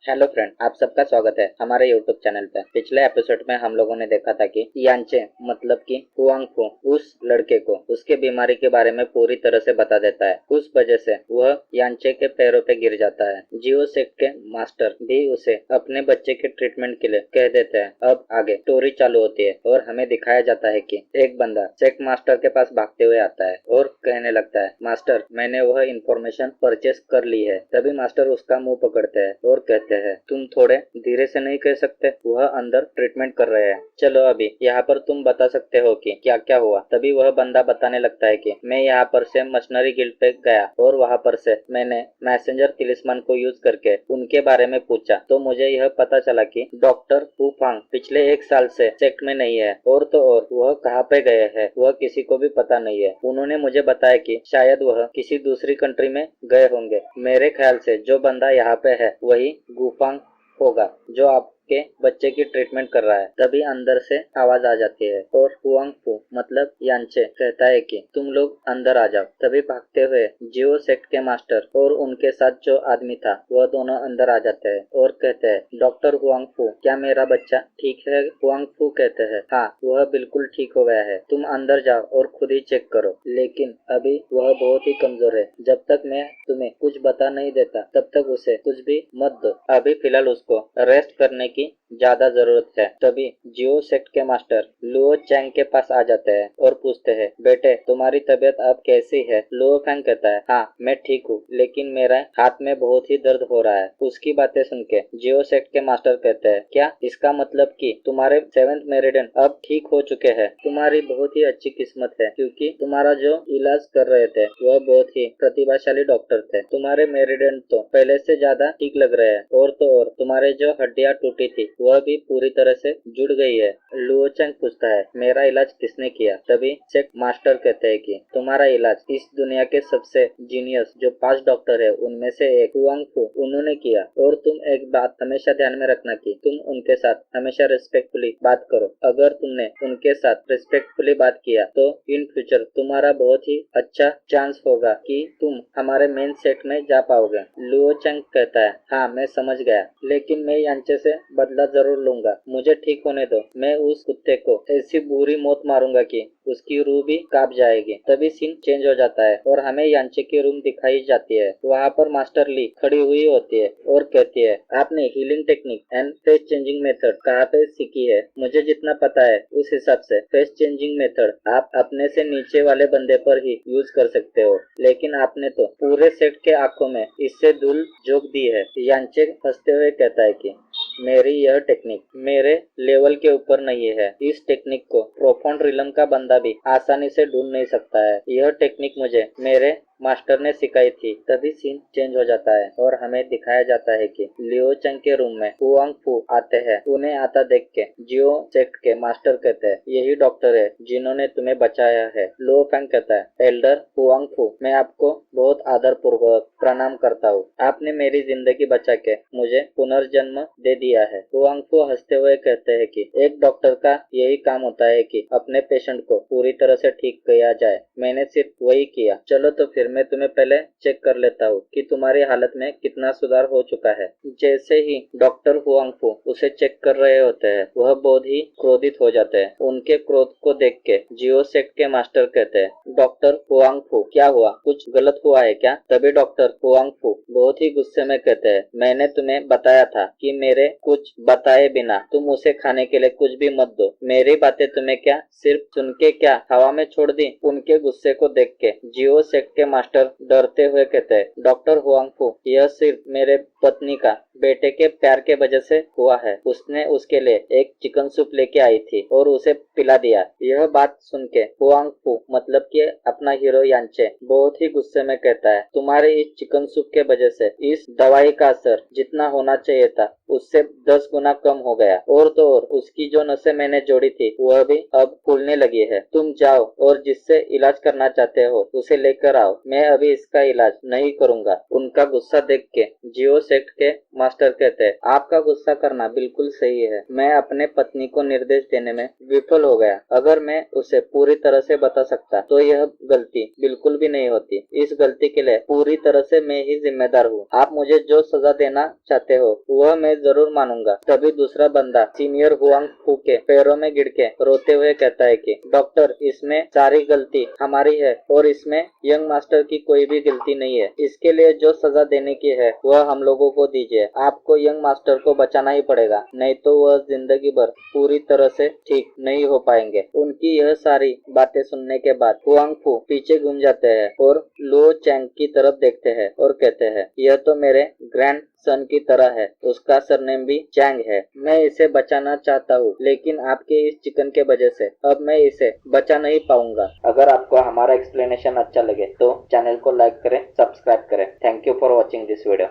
Hello friend, आप सबका स्वागत है हमारे यूट्यूब चैनल पे। पिछले एपिसोड में हम लोगों ने देखा था कि यांचे मतलब कि हुआंगफू उस लड़के को उसके बीमारी के बारे में पूरी तरह से बता देता है। उस वजह से वह यांचे के पैरों पे गिर जाता है। जियो सेक्ट के मास्टर भी उसे अपने बच्चे के ट्रीटमेंट के लिए कह देते हैं। अब आगे स्टोरी चालू होती है और हमें दिखाया जाता है कि एक बंदा सेक्ट मास्टर के पास भागते हुए आता है और कहने लगता है, मास्टर मैंने वह इंफॉर्मेशन परचेस कर ली है। तभी मास्टर उसका मुंह पकड़ते हैं और कहते हैं, तुम थोड़े धीरे से नहीं कह सकते? वह अंदर ट्रीटमेंट कर रहे हैं। चलो अभी यहाँ पर तुम बता सकते हो कि क्या क्या हुआ। तभी वह बंदा बताने लगता है कि मैं यहाँ पर से मशीनरी गिल्ड पे गया और वहाँ पर से मैंने मैसेंजर तिलिस्मान को यूज करके उनके बारे में पूछा तो मुझे यह पता चला कि डॉक्टर हु फांग पिछले 1 साल से सेक्ट में नहीं है। और तो और वह कहाँ पे गए हैं वह किसी को भी पता नहीं है। उन्होंने मुझे बताया कि शायद वह किसी दूसरी कंट्री में गए होंगे। मेरे ख्याल से जो बंदा यहाँ पे है वही गुफांग होगा जो आपके बच्चे की ट्रीटमेंट कर रहा है। तभी अंदर से आवाज आ जाती है और हुआंगफू मतलब यांचे कहता है कि तुम लोग अंदर आ जाओ। तभी भागते हुए जियो सेक्ट के मास्टर और उनके साथ जो आदमी था वह दोनों अंदर आ जाते हैं और कहते हैं, डॉक्टर हुआंगफू क्या मेरा बच्चा ठीक है? हुआंगफू कहते हैं, हाँ वह बिल्कुल ठीक हो गया है। तुम अंदर जाओ और खुद ही चेक करो, लेकिन अभी वह बहुत ही कमजोर है। जब तक मैं तुम्हें कुछ बता नहीं देता तब तक उसे कुछ भी मत दो। अभी फिलहाल उसको रेस्ट करने की ज्यादा जरूरत है। तभी जियो सेक्ट के मास्टर लुओ चैंग के पास आ जाते हैं और पूछते हैं, बेटे तुम्हारी तबीयत अब कैसी है? लुओ फैंग कहता है, हाँ मैं ठीक हूँ, लेकिन मेरा हाथ में बहुत ही दर्द हो रहा है। उसकी बातें सुन के जियो सेक्ट के मास्टर कहते हैं, क्या इसका मतलब कि तुम्हारे 7th मेरिडियन अब ठीक हो चुके हैं? तुम्हारी बहुत ही अच्छी किस्मत है, क्योंकि तुम्हारा जो इलाज कर रहे थे वह बहुत ही प्रतिभाशाली डॉक्टर थे। तुम्हारे मेरिडियन तो पहले से ज्यादा ठीक लग रहे हैं और तो और तुम्हारे जो हड्डियां टूटी थी वह भी पूरी तरह से जुड़ गई है। लुओ चैंग पूछता है, मेरा इलाज किसने किया? तभी सेक्ट मास्टर कहते हैं कि तुम्हारा इलाज इस दुनिया के सबसे जीनियस जो 5 डॉक्टर है उनमें से एक हुआंगफू उन्होंने किया। और तुम एक बात हमेशा ध्यान में रखना कि तुम उनके साथ हमेशा रिस्पेक्टफुली बात करो। अगर तुमने उनके साथ रिस्पेक्टफुली बात किया तो इन फ्यूचर तुम्हारा बहुत ही अच्छा चांस होगा कि तुम हमारे मेन सेट में जा पाओगे। लुओ चैंग कहता है, हाँ मैं समझ गया, लेकिन मैं यांचे से बदला जरूर लूंगा। मुझे ठीक होने दो। मैं उस कुत्ते को ऐसी बुरी मौत मारूंगा कि उसकी रूह भी कांप जाएगी। तभी सीन चेंज हो जाता है और हमें यांचे की रूम दिखाई जाती है। वहाँ पर मास्टर ली खड़ी हुई होती है और कहती है, आपने healing technique and face changing method कहाँ पे सीखी है? मुझे जितना पता है उस हिसाब से फेस चेंजिंग मेथड आप अपने से नीचे वाले बंदे पर ही यूज कर सकते हो, लेकिन आपने तो पूरे सेट के आंखों में इससे धूल झोंक दी है। यांचे हंसते हुए कहता है कि मेरी यह टेक्निक मेरे लेवल के ऊपर नहीं है। इस टेक्निक को प्रोफाउंड रिलम का बंदा भी आसानी से ढूंढ नहीं सकता है। यह टेक्निक मुझे मेरे मास्टर ने सिखाई थी। तभी सीन चेंज हो जाता है और हमें दिखाया जाता है कि लियो चंग के रूम में हुआंगफू आते हैं। उन्हें आता देख के जियो सेक्ट के मास्टर कहते हैं, यही डॉक्टर है जिन्होंने तुम्हें बचाया है। लो फैंग कहता है, एल्डर हुआंगफू मैं आपको बहुत आदर पूर्वक प्रणाम करता हूँ। आपने मेरी जिंदगी बचा के मुझे पुनर्जन्म दे दिया है। हुआंगफू हंसते हुए कहते हैं कि एक डॉक्टर का यही काम होता है कि अपने पेशेंट को पूरी तरह से ठीक किया जाए। मैंने सिर्फ वही किया। चलो तो फिर मैं तुम्हें पहले चेक कर लेता हूँ कि तुम्हारी हालत में कितना सुधार हो चुका है। जैसे ही डॉक्टर हुआंगफू उसे चेक कर रहे होते हैं वह बहुत ही क्रोधित हो जाते हैं। उनके क्रोध को देख के जियो सेक्ट के मास्टर कहते हैं, डॉक्टर हुआंगफू क्या हुआ? कुछ गलत हुआ है क्या? तभी डॉक्टर हुआंगफू बहुत ही गुस्से में कहते हैं, मैंने तुम्हें बताया था कि मेरे कुछ बताए बिना तुम उसे खाने के लिए कुछ भी मत दो। मेरी बातें तुम्हें क्या सिर्फ सुन के क्या हवा में छोड़ दी? उनके गुस्से को देख के जियो सेक्ट के मास्टर डरते हुए कहते हैं, डॉक्टर हुआंगफू यह सिर्फ मेरे पत्नी का बेटे के प्यार के वजह से हुआ है। उसने उसके लिए एक चिकन सूप लेके आई थी और उसे पिला दिया। यह बात सुन के हुआंगफू मतलब कि अपना हीरो यांचे बहुत ही गुस्से में कहता है, तुम्हारे इस चिकन सूप के वजह से इस दवाई का असर जितना होना चाहिए था उससे 10 गुना कम हो गया। और तो और उसकी जो नसें मैंने जोड़ी थी वह भी अब फूलने लगी है। तुम जाओ और जिससे इलाज करना चाहते हो उसे लेकर आओ। मैं अभी इसका इलाज नहीं करूंगा। उनका गुस्सा देख के जियो सेक्ट के मास्टर कहते हैं, आपका गुस्सा करना बिल्कुल सही है। मैं अपने पत्नी को निर्देश देने में विफल हो गया। अगर मैं उसे पूरी तरह से बता सकता तो यह गलती बिल्कुल भी नहीं होती। इस गलती के लिए पूरी तरह से मैं ही जिम्मेदार हूँ। आप मुझे जो सजा देना चाहते हो वह मैं जरूर मानूंगा। तभी दूसरा बंदा सीनियर हुआंग फू के पैरों में गिर के रोते हुए कहता है कि डॉक्टर, इसमें सारी गलती हमारी है और इसमें यंग मास्टर की कोई भी गलती नहीं है। इसके लिए जो सजा देने की है वह हम लोगों को दीजिए। आपको यंग मास्टर को बचाना ही पड़ेगा, नहीं तो वह जिंदगी भर पूरी तरह से ठीक नहीं हो पाएंगे। उनकी यह सारी बातें सुनने के बाद हुआंग फू पीछे घूम जाते हैं और लो चैंग की तरफ देखते हैं और कहते हैं, यह तो मेरे ग्रैंड सन की तरह है। उसका सरनेम भी चैंग है। मैं इसे बचाना चाहता हूँ, लेकिन आपके इस चिकन के वजह से अब मैं इसे बचा नहीं पाऊंगा। अगर आपको हमारा एक्सप्लेनेशन अच्छा लगे तो चैनल को लाइक करें, सब्सक्राइब करें। Thank you for watching this video.